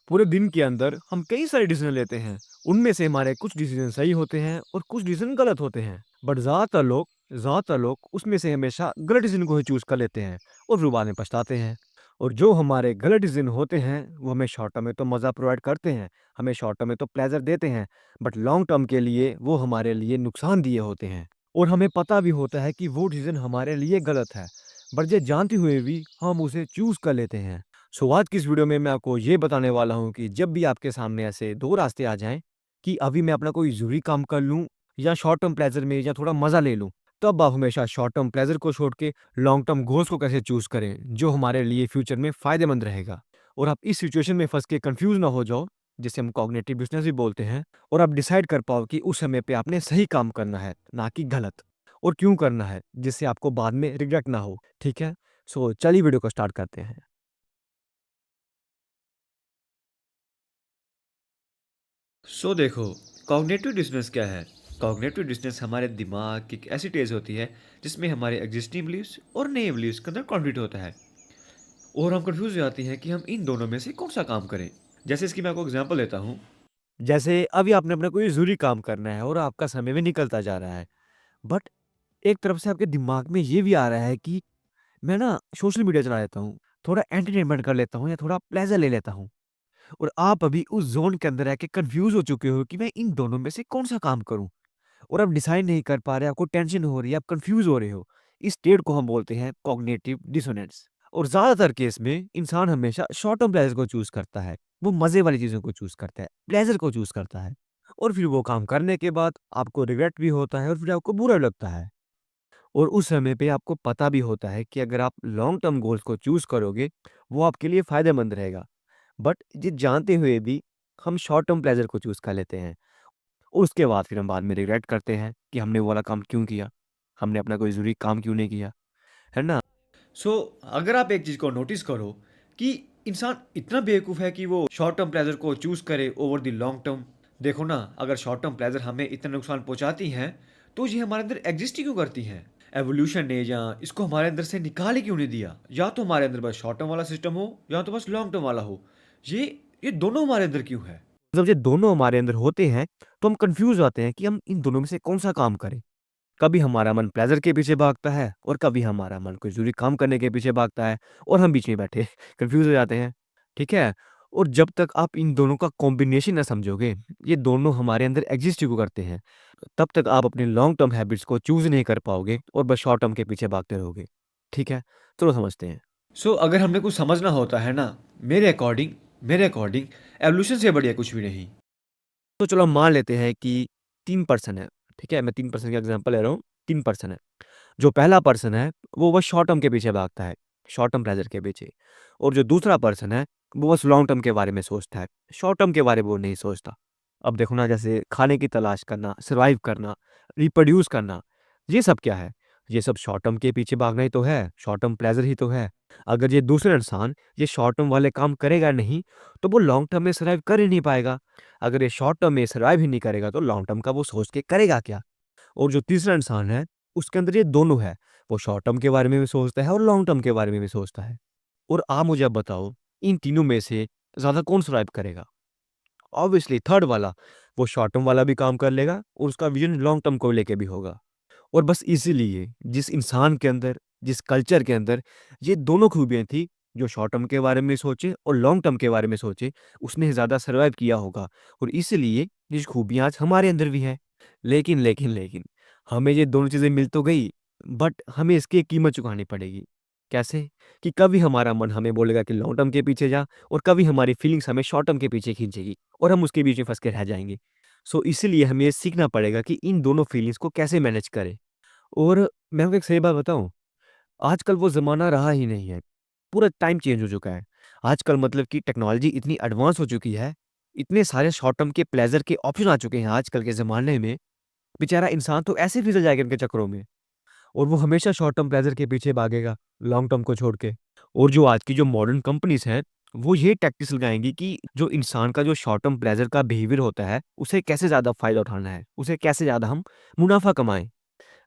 पूरे दिन के अंदर हम कई सारे डिसीजन लेते हैं। उनमें से हमारे कुछ डिसीजन सही होते हैं और कुछ डिसीजन गलत होते हैं। बट ज़्यादातर लोग उसमें से हमेशा गलत डिसीजन को ही चूज़ कर लेते हैं और फिर बाद में पछताते हैं। और जो हमारे गलत डिसीजन होते हैं, वो हमें शॉर्ट टर्म में तो मज़ा प्रोवाइड करते हैं, हमें शॉर्ट टर्म में तो प्लेज़र देते हैं, बट लॉन्ग टर्म के लिए वो हमारे लिए नुकसानदेह होते हैं। और हमें पता भी होता है कि वो डिसीजन हमारे लिए गलत है, बट ये जानते हुए भी हम उसे चूज़ कर लेते हैं। सो आज की इस वीडियो में मैं आपको ये बताने वाला हूँ कि जब भी आपके सामने ऐसे 2 रास्ते आ जाएँ कि अभी मैं अपना कोई ज़रूरी काम कर लूँ या शॉर्ट टर्म प्लेज़र में या थोड़ा मज़ा ले लूँ, तब आप हमेशा शॉर्ट टर्म प्लेज़र को छोड़ के लॉन्ग टर्म गोल्स को कैसे चूज़ करें, जो हमारे लिए फ्यूचर में फ़ायदेमंद रहेगा। और आप इस सिचुएशन में फँस के कन्फ्यूज़ ना हो जाओ, जिसे हम कॉग्निटिव डिसोनेंस भी बोलते हैं, और आप डिसाइड कर पाओ कि उस समय पे आपने सही काम करना है, ना कि गलत, और क्यों करना है, जिससे आपको बाद में रिग्रेट ना हो, ठीक है? सो चलिए वीडियो को स्टार्ट करते हैं। देखो, कॉग्निटिव डिस्टेंस क्या है? कॉग्निटिव डिस्टेंस हमारे दिमाग की एक ऐसी टेज होती है जिसमें हमारे एग्जिस्टिंग बिलीव्स और नए बिलीव्स के अंदर कॉन्फ्लिक्ट होता है और हम कंफ्यूज हो जाते हैं कि हम इन दोनों में से कौन सा काम करें। जैसे इसकी मैं आपको एग्जांपल देता हूँ। जैसे अभी आपने अपना कोई ज़रूरी काम करना है और आपका समय भी निकलता जा रहा है। बट एक तरफ से आपके दिमाग में ये भी आ रहा है कि मैं ना सोशल मीडिया चला लेता हूँ, थोड़ा एंटरटेनमेंट कर लेता हूँ या थोड़ा प्लेज़र ले लेता हूँ। और आप अभी उस ज़ोन के अंदर रह के कन्फ्यूज़ हो चुके हो कि मैं इन दोनों में से कौन-सा काम करूँ? और आप डिसाइड नहीं कर पा रहे, आपको टेंशन हो रही है, आप कन्फ्यूज़ हो रहे हो। इस स्टेट को हम बोलते हैं कॉग्निटिव डिसोनेंस। और ज़्यादातर केस में इंसान हमेशा शॉर्ट टर्म प्लेज़र को चूज़ करता है। वो मज़े वाली चीज़ों को चूज़ करता है, प्लेज़र को चूज़ करता है। और फिर वो काम करने के बाद आपको रिग्रेट भी होता है और फिर आपको बुरा लगता है। और उस समय पे आपको पता भी होता है कि अगर आप लॉन्ग टर्म गोल्स को चूज़ करोगे, वो आपके लिए फ़ायदेमंद रहेगा। बट ये जानते हुए भी हम शॉर्ट टर्म प्लेज़र को चूज़ कर लेते हैं। उसके बाद फिर हम बाद में रिग्रेट करते हैं कि हमने वो वाला काम क्यों किया? हमने अपना कोई ज़रूरी काम क्यों नहीं किया? है ना? सो अगर आप एक चीज़ को नोटिस करो कि इंसान इतना बेवकूफ़ है कि वो शॉर्ट टर्म प्लेजर को चूज़ करे ओवर द लॉन्ग टर्म। देखो ना, अगर शॉर्ट टर्म प्लेजर हमें इतना नुकसान पहुंचाती हैं तो ये हमारे अंदर एग्जिस्ट ही क्यों करती हैं? एवोल्यूशन ने या इसको हमारे अंदर से निकाल ही क्यों नहीं दिया? या तो हमारे अंदर बस शॉर्ट टर्म वाला सिस्टम हो या तो बस लॉन्ग टर्म वाला हो। ये ये दोनों हमारे अंदर क्यों है? जब ये दोनों हमारे अंदर होते हैं, तो हम कन्फ्यूज़ हो जाते हैं कि हम इन दोनों में से कौन-सा काम करें। कभी हमारा मन प्लेज़र के पीछे भागता है और कभी हमारा मन कोई ज़रूरी काम करने के पीछे भागता है और हम बीच में बैठे कन्फ्यूज़ हो जाते हैं, ठीक है? और जब तक आप इन दोनों का कॉम्बिनेशन ना समझोगे, ये दोनों हमारे अंदर एग्ज़िस्ट ही क्यों करते हैं, तब तक आप अपनी लॉन्ग टर्म हैबिट्स को चूज़ नहीं कर पाओगे और बस शॉर्ट टर्म के पीछे भागते रहोगे, ठीक है? चलो समझते हैं। अगर हमने कुछ समझना होता है ना, मेरे अकॉर्डिंग एवोल्यूशन से बढ़िया कुछ भी नहीं। तो चलो हम मान लेते हैं कि 3 पर्सन हैं, ठीक है? मैं 3 पर्सन का एग्ज़ाम्पल ले रहा हूँ, 3 पर्सन हैं। जो पहला पर्सन है, वो बस शॉर्ट टर्म के पीछे भागता है, शॉर्ट टर्म प्लेज़र के पीछे। और जो दूसरा पर्सन है, वो बस लॉन्ग टर्म के बारे में सोचता है, शॉर्ट टर्म के बारे में वो नहीं सोचता। अब देखो ना, जैसे खाने की तलाश करना, सर्वाइव करना, रिप्रोड्यूस करना, ये सब क्या है? ये सब शॉर्ट टर्म के पीछे भागना ही तो है, शॉर्ट टर्म प्लेज़र ही तो है। अगर ये दूसरा इंसान ये शॉर्ट टर्म वाले काम करेगा नहीं, तो वो लॉन्ग टर्म में सर्वाइव कर ही नहीं पाएगा। अगर ये शॉर्ट टर्म में सर्वाइव ही नहीं करेगा, तो लॉन्ग टर्म का वो सोच के करेगा क्या? और जो तीसरा इंसान है, उसके अंदर ये दोनों है। वो शॉर्ट टर्म के बारे में भी सोचता है और लॉन्ग टर्म के बारे में भी सोचता है। और आप मुझे अब बताओ, इन तीनों में से ज़्यादा कौन सर्वाइव करेगा? ऑब्वियसली थर्ड वाला। वो शॉर्ट टर्म वाला भी काम कर लेगा और उसका विज़न लॉन्ग टर्म को लेके भी होगा। और बस इसीलिए जिस इंसान के अंदर, जिस कल्चर के अंदर ये दोनों खूबियाँ थी, जो शॉर्ट टर्म के बारे में सोचे और लॉन्ग टर्म के बारे में सोचे, उसने ज़्यादा सर्वाइव किया होगा। और इसीलिए ये खूबियाँ आज हमारे अंदर भी हैं। लेकिन हमें ये दोनों चीज़ें मिल तो गई, बट हमें इसकी एक कीमत चुकानी पड़ेगी। कैसे? कि कभी हमारा मन हमें बोलेगा कि लॉन्ग टर्म के पीछे जा, और कभी हमारी फीलिंग्स हमें शॉर्ट टर्म के पीछे खींचेगी और हम उसके बीच में फँस के रह जाएँगे। सो इसीलिए हमें ये सीखना पड़ेगा कि इन दोनों फीलिंग्स को कैसे मैनेज करें। और मैं आपको एक सही बात बताऊँ, आजकल वो ज़माना रहा ही नहीं है। पूरा टाइम चेंज हो चुका है। आजकल मतलब कि टेक्नोलॉजी इतनी एडवांस हो चुकी है, इतने सारे शॉर्ट टर्म के प्लेज़र के ऑप्शन आ चुके हैं आजकल के ज़माने में, बेचारा इंसान तो ऐसे फिसल जाएगा इनके चक्करों में, और वो हमेशा शॉर्ट टर्म प्लेज़र के पीछे भागेगा, लॉन्ग टर्म को छोड़ के। और जो आज की जो मॉडर्न कंपनीज़ हैं, वो ये टैक्टिक्स लगाएँगी कि जो इंसान का जो शॉर्ट टर्म प्लेज़र का बिहेवियर होता है, उसे कैसे ज़्यादा फ़ायदा उठाना है, उसे कैसे ज़्यादा हम मुनाफ़ा कमाएँ।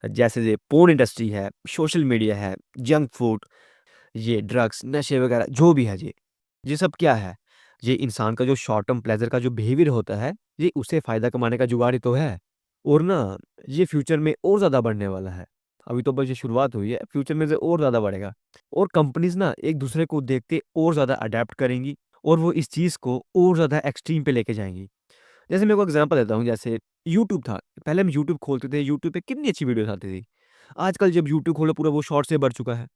जैसे ये पोर्न इंडस्ट्री है, सोशल मीडिया है, जंक फूड, ये ड्रग्स, नशे वगैरह जो भी है ये सब क्या है? ये इंसान का जो शॉर्ट टर्म प्लेज़र का जो बिहेवियर होता है, ये उसे फ़ायदा कमाने का जुगाड़ ही तो है। और ना ये फ्यूचर में और ज़्यादा बढ़ने वाला है। अभी तो बस ये शुरुआत हुई है, फ्यूचर में से और ज़्यादा बढ़ेगा। और कंपनीज़ ना एक-दूसरे को देख के और ज़्यादा अडैप्ट करेंगी और वो इस चीज़ को और ज़्यादा एक्सट्रीम पे लेके जाएँगी। जैसे मैं आपको एग्ज़ाम्पल देता हूँ, जैसे यूट्यूब था, पहले हम यूट्यूब खोलते थे, यूट्यूब पे कितनी अच्छी वीडियोज़ आती थी। आजकल जब यूट्यूब खोलो पूरा वो शॉर्ट्स से भर चुका है।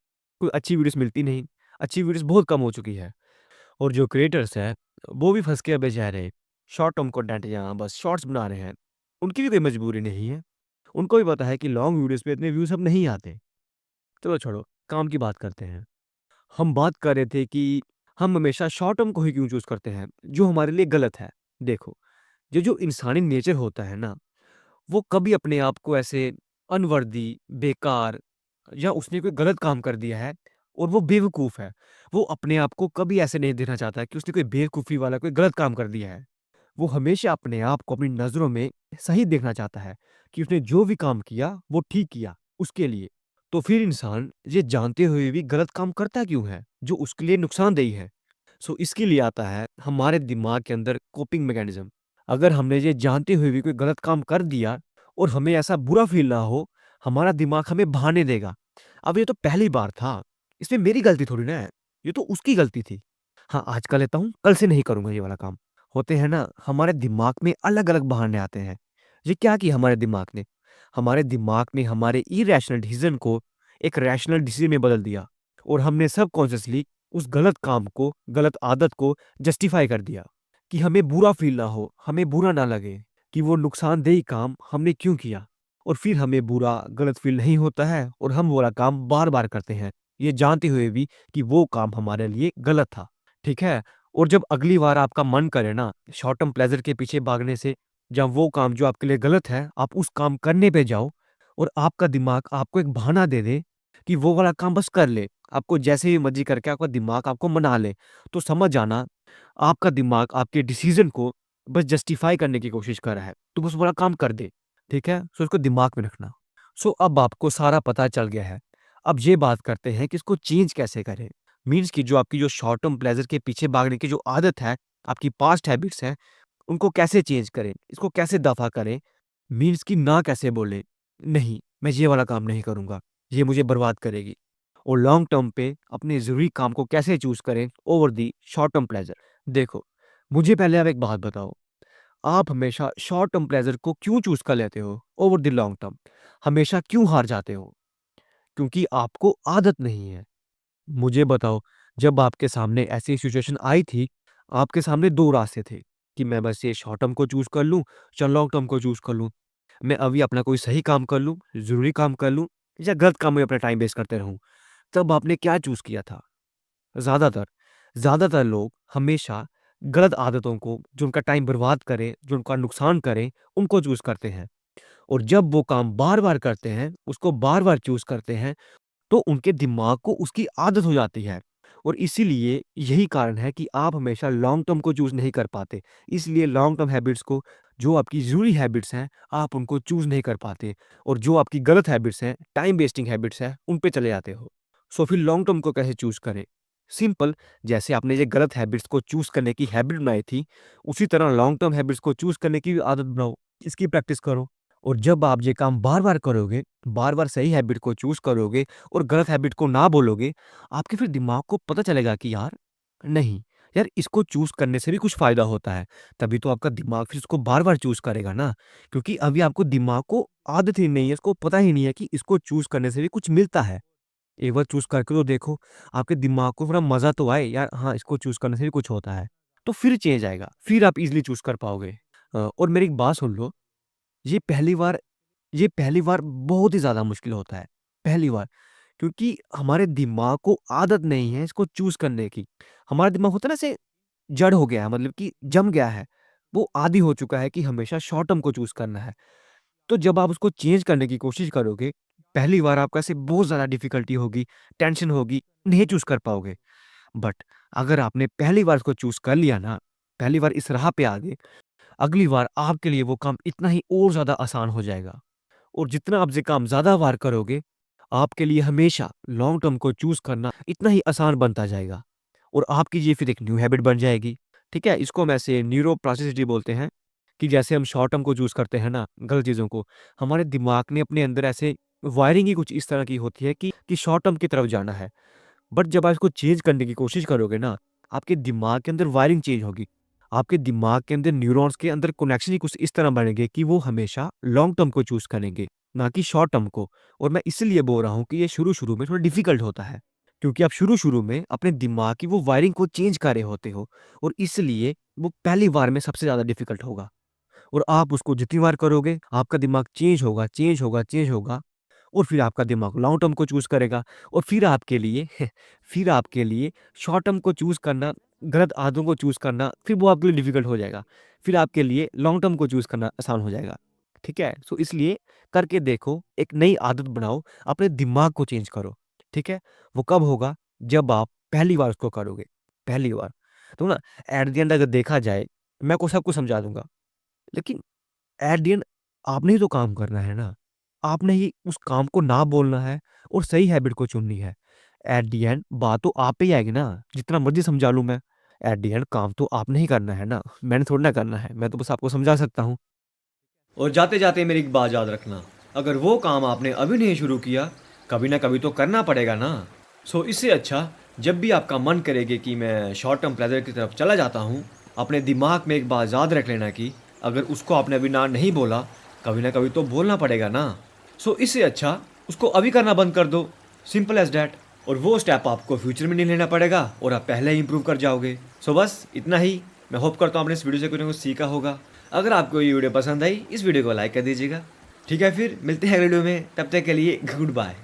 कोई अच्छी वीडियोज़ मिलती नहीं, अच्छी वीडियोज़ बहुत कम हो चुकी है। और जो क्रिएटर्स हैं, वो भी फँस के अब बेचारे शॉर्ट टर्म कंटेंट या बस शॉर्ट्स बना रहे हैं। उनकी भी कोई मजबूरी नहीं है। उनको भी पता है कि लॉन्ग वीडियोज़ पे इतने व्यूज़ अब नहीं आते। चलो छोड़ो, काम की बात करते हैं। हम बात कर रहे थे कि हम हमेशा शॉर्ट टर्म को ही क्यों चूज़ करते हैं, जो हमारे लिए गलत है। देखो, ये जो इंसानी नेचर होता है ना, वो कभी अपने आप को ऐसे अनवर्दी, बेकार या उसने कोई गलत काम कर दिया है और वो बेवकूफ़ है। वो अपने आप को कभी ऐसे नहीं देखना चाहता है कि उसने कोई बेवकूफ़ी वाला कोई गलत काम कर दिया है। वो हमेशा अपने आप को अपनी नज़रों में सही देखना चाहता है कि उसने जो भी काम किया, वो ठीक किया, उसके लिए। तो फिर इंसान ये जानते हुए भी गलत काम करता क्यों है, जो उसके लिए नुकसानदेही है? सो इसके लिए आता है हमारे दिमाग के अंदर कोपिंग मैकेनिज़्म। अगर हमने ये जानते हुए भी कोई गलत काम कर दिया और हमें ऐसा बुरा फ़ील ना हो, हमारा दिमाग हमें बहाने देगा। अब ये तो पहली बार था, इसमें मेरी गलती थोड़ी ना है, ये तो उसकी गलती थी। हाँ, आज कर लेता हूँ, कल से नहीं करूँगा ये वाला काम। होते हैं ना, हमारे दिमाग में अलग-अलग बहाने आते हैं। ये क्या किया हमारे दिमाग ने? हमारे दिमाग ने हमारे इरैशनल डिसीज़न को एक रैशनल डिसीज़न में बदल दिया और हमने सबकॉन्शियसली उस गलत काम को, गलत आदत को जस्टिफ़ाई कर दिया कि हमें बुरा फ़ील ना हो, हमें बुरा ना लगे कि वो नुकसानदेही काम हमने क्यों किया। और फिर हमें बुरा, गलत फ़ील नहीं होता है और हम वो वाला काम बार-बार करते हैं, ये जानते हुए भी कि वो काम हमारे लिए गलत था। ठीक है? और जब अगली बार आपका मन करे ना शॉर्ट टर्म प्लेज़र के पीछे भागने से, जब वो काम जो आपके लिए गलत है, आप उस काम करने पे जाओ और आपका दिमाग आपको एक बहाना दे दे कि वो वाला काम बस कर ले। आपको जैसे भी मर्ज़ी करके आपका दिमाग आपको मना ले, तो समझ जाना आपका दिमाग आपके डिसीज़न को बस जस्टिफ़ाई करने की कोशिश कर रहा है। तो बस वो वाला काम कर दे, ठीक है? सो इसको दिमाग में रखना। सो अब आपको सारा पता चल गया है। अब ये बात करते हैं कि इसको चेंज कैसे करें? मीन्स कि जो आपकी जो शॉर्ट टर्म प्लेज़र के पीछे भागने की जो आदत है, आपकी पास्ट हैबिट्स हैं, उनको कैसे चेंज करें? इसको कैसे दफ़ा करें? मीन्स कि ना कैसे बोलें? नहीं, मैं ये वाला काम नहीं करूँगा, ये मुझे बर्बाद करेगी। और लॉन्ग टर्म पे अपने ज़रूरी काम को कैसे चूज़ करें over the short term pleasure? देखो, मुझे पहले आप एक बात बताओ, आप हमेशा शॉर्ट टर्म प्लेज़र को क्यों चूज़ कर लेते हो ओवर द लॉन्ग टर्म? हमेशा क्यों हार जाते हो? क्योंकि आपको आदत नहीं है। मुझे बताओ, जब आपके सामने ऐसी सिचुएशन आई थी, आपके सामने 2 रास्ते थे कि मैं बस ये शॉर्ट टर्म को चूज़ कर लूँ या लॉन्ग टर्म को चूज़ कर लूँ। मैं अभी अपना कोई सही काम कर लूँ, ज़रूरी काम कर लूँ या गलत काम में अपना टाइम वेस्ट करते रहूँ। तब आपने क्या चूज़ किया था? ज़्यादातर ज़्यादातर लोग हमेशा गलत आदतों को, जो उनका टाइम बर्बाद करें, जो उनका नुकसान करें, उनको चूज़ करते हैं। और जब वो काम बार-बार करते हैं, उसको बार-बार चूज़ करते हैं, तो उनके दिमाग को उसकी आदत हो जाती है और इसीलिए यही कारण है कि आप हमेशा लॉन्ग टर्म को चूज़ नहीं कर पाते। इसलिए लॉन्ग टर्म हैबिट्स को, जो आपकी ज़रूरी हैबिट्स हैं, आप उनको चूज़ नहीं कर पाते और जो आपकी गलत हैबिट्स हैं, टाइम वेस्टिंग हैबिट्स हैं, उन पे चले जाते हो। सो फिर लॉन्ग टर्म को कैसे चूज़ करें? सिंपल, जैसे आपने ये गलत हैबिट्स को चूज़ करने की हैबिट बनाई थी, उसी तरह लॉन्ग टर्म हैबिट्स को चूज़ करने की भी आदत बनाओ। इसकी प्रैक्टिस करो और जब आप ये काम बार-बार करोगे, बार-बार सही हैबिट को चूज़ करोगे और गलत हैबिट को ना बोलोगे, आपके फिर दिमाग को पता चलेगा कि यार, नहीं, यार इसको चूज़ करने से भी कुछ फ़ायदा होता है। तभी तो आपका दिमाग फिर इसको बार-बार चूज़ करेगा ना, क्योंकि अभी आपको दिमाग को आदत ही नहीं है, इसको पता ही नहीं है कि इसको चूज़ करने से भी कुछ मिलता है। एक बार चूज़ करके तो देखो, आपके दिमाग को थोड़ा मज़ा तो आए, यार हाँ, इसको चूज़ करने से भी कुछ होता है। तो फिर चेंज आएगा, फिर आप ईज़िली चूज़ कर पाओगे। और मेरी एक बात सुन लो, ये पहली बार ये पहली बार बहुत ही ज़्यादा मुश्किल होता है, पहली बार। क्योंकि हमारे दिमाग को आदत नहीं है इसको चूज़ करने की। हमारा दिमाग होता है ना, ऐसे जड़ हो गया है, मतलब कि जम गया है। वो आदी हो चुका है कि हमेशा शॉर्ट टर्म को चूज़ करना है। तो जब आप उसको चेंज करने की कोशिश करोगे, पहली बार आपको ऐसे बहुत ज़्यादा डिफ़िकल्टी होगी, टेंशन होगी, नहीं चूज़ कर पाओगे। बट अगर आपने पहली बार उसको चूज़ कर लिया ना, पहली बार इस राह पे आ गए, अगली बार आपके लिए वो काम इतना ही और ज़्यादा आसान हो जाएगा। और जितना आप ये काम ज़्यादा बार करोगे, आपके लिए हमेशा लॉन्ग टर्म को चूज़ करना इतना ही आसान बनता जाएगा और आपकी ये फिर एक न्यू हैबिट बन जाएगी। ठीक है? इसको हम ऐसे न्यूरोप्लास्टिसिटी बोलते हैं कि जैसे हम शॉर्ट टर्म को चूज़ करते हैं ना, गलत चीज़ों को, हमारे दिमाग ने अपने अंदर ऐसे वायरिंग ही कुछ इस तरह की होती है कि शॉर्ट टर्म की तरफ जाना है। बट जब आप इसको चेंज करने की कोशिश करोगे ना, आपके दिमाग के अंदर वायरिंग चेंज होगी। आपके दिमाग के अंदर न्यूरॉन्स के अंदर कनेक्शन ही कुछ इस तरह बनेंगे कि वो हमेशा लॉन्ग टर्म को चूज़ करेंगे, ना कि शॉर्ट टर्म को। और मैं इसलिए बोल रहा हूँ कि ये शुरू-शुरू में थोड़ा डिफ़िकल्ट होता है, क्योंकि आप शुरू-शुरू में अपने दिमाग की वो वायरिंग को चेंज कर रहे होते हो और इसलिए वो पहली बार में सबसे ज़्यादा डिफ़िकल्ट होगा। और आप उसको जितनी बार करोगे, आपका दिमाग चेंज होगा, चेंज होगा, चेंज होगा और फिर आपका दिमाग लॉन्ग टर्म को चूज़ करेगा और फिर आपके लिए फिर आपके लिए शॉर्ट टर्म को चूज़ करना, गलत आदतों को चूज़ करना, फिर वो आपके लिए डिफ़िकल्ट हो जाएगा। फिर आपके लिए लॉन्ग टर्म को चूज़ करना आसान हो जाएगा। ठीक है? सो इसलिए करके देखो, एक नई आदत बनाओ, अपने दिमाग को चेंज करो। ठीक है? वो कब होगा? जब आप पहली बार उसको करोगे, पहली बार। तो ना एट द एंड अगर देखा जाए, मैं को सब कुछ समझा दूँगा। लेकिन एट द एंड आपने ही तो काम करना है ना। आपने ही उस काम को ना बोलना है और सही हैबिट को चुननी है। एट द एंड बात तो आप पे ही आएगी ना, जितना मर्ज़ी समझा लूँ मैं। एट द एंड काम तो आपने ही करना है ना, मैंने थोड़ी ना करना है। मैं तो बस आपको समझा सकता हूँ। और जाते जाते मेरी एक बात याद रखना, अगर वो काम आपने अभी नहीं शुरू किया, कभी ना कभी तो करना पड़ेगा ना। सो इससे अच्छा जब भी आपका मन करेगे कि मैं शॉर्ट टर्म प्लेजर की तरफ चला जाता हूँ, अपने दिमाग में एक बात याद रख लेना कि अगर उसको आपने अभी ना नहीं बोला, कभी ना कभी तो बोलना पड़ेगा ना। सो इससे अच्छा उसको अभी करना बंद कर दो, सिंपल एज डैट। और वो स्टेप आपको फ्यूचर में नहीं लेना पड़ेगा और आप पहले ही इंप्रूव कर जाओगे। सो बस इतना ही। मैं होप करता हूँ आपने इस वीडियो से कुछ ना कुछ सीखा होगा। अगर आपको ये वीडियो पसंद आई, इस वीडियो को लाइक कर दीजिएगा। ठीक है, फिर मिलते हैं अगले वीडियो में, तब तक के लिए गुड बाय।